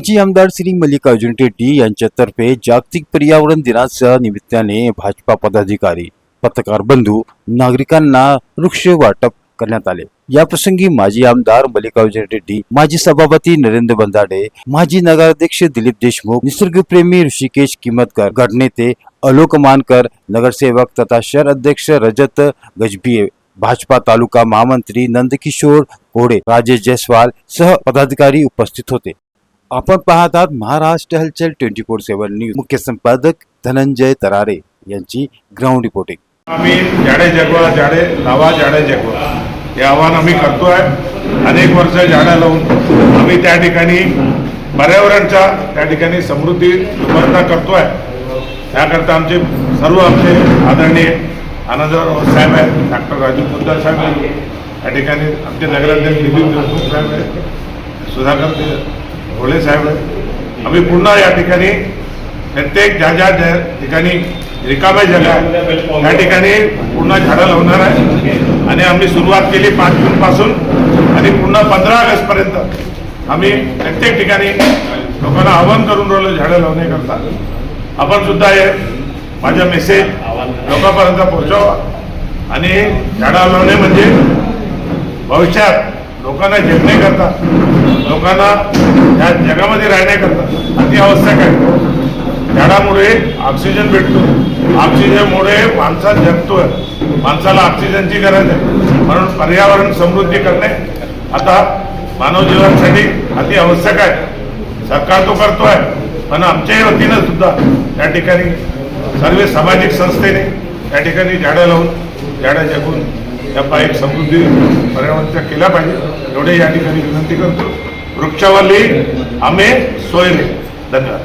माजी आमदार श्री मल्लिकार्जुन रेड्डी यांच्यातर्फे जागतिक पर्यावरण दिनाच्या निमित्ताने भाजपा पदाधिकारी, पत्रकार बंधू, नागरिकांना वृक्ष वाटप करण्यात आले। या प्रसंगी माजी आमदार मल्लिकार्जुन रेड्डी, माजी सभापती नरेंद्र बंदाडे, माजी नगराध्यक्ष दिलीप देशमुख, निसर्गप्रेमी ऋषिकेश किमतकर, गटनेते अलोक मानकर, नगरसेवक तथा शहर अध्यक्ष रजत गजभिये, भाजपा तालुका महामंत्री नंदकिशोर कोडे, राजेश जयस्वाल सह पदाधिकारी उपस्थित होते। आपण पाहत आहात महाराष्ट्र हलचल 24/7 न्यूज। मुख्य संपादक धनंजय तरारे यांची ग्राउंड रिपोर्टिंग। आम्ही झाडे जगवा, झाडे लावा, झाडे जगवा हे आव्हान आम्ही करतोय। अनेक वर्ष झाडं लावून आम्ही त्या ठिकाणी पर्यावरणाच्या त्या ठिकाणी समृद्धी सुधारणा करतोय। त्याकरता आमचे आदरणीय आनंदराव साहेब आहेत, डॉक्टर राजू पोद्दार साहेब आहेत, त्या ठिकाणी आमचे नगराध्यक्ष दिलीप देशमुख साहेब आहेत, सुधाकर भोळे साहेब आहेत। आम्ही पुन्हा या ठिकाणी प्रत्येक ज्या ठिकाणी रिकाम्या जागा त्या ठिकाणी पुन्हा झाडं लावणार आहे आणि आम्ही सुरुवात केली 5 जूनपासून आणि पुन्हा 15 ऑगस्टपर्यंत आम्ही प्रत्येक ठिकाणी लोकांना आवाहन करून राहिलो झाडं लावण्याकरता। आपण सुद्धा हे माझा मेसेज लोकांपर्यंत पोहोचवा आणि झाडं लावणे म्हणजे भविष्यात लोकांना जगण्याकरता, लोकांना या जगामध्ये राहण्याकरता अति आवश्यक आहे। झाडामुळे ऑक्सिजन भेटतो, ऑक्सिजनमुळे माणसा जगतोय, माणसाला ऑक्सिजनची गरज आहे, म्हणून पर्यावरण समृद्धी करणे आता मानव जीवनासाठी अति आवश्यक आहे। सरकार तो करतोय, पण आमच्याही वतीनं सुद्धा त्या ठिकाणी सर्व सामाजिक संस्थेने त्या ठिकाणी झाडं लावून, झाडं जगून या एक समृद्धी पर्यावरणाचा केला पाहिजे एवढे या ठिकाणी विनंती करतो। वृक्षावल्ली आम्ही सोयरे। धन्यवाद।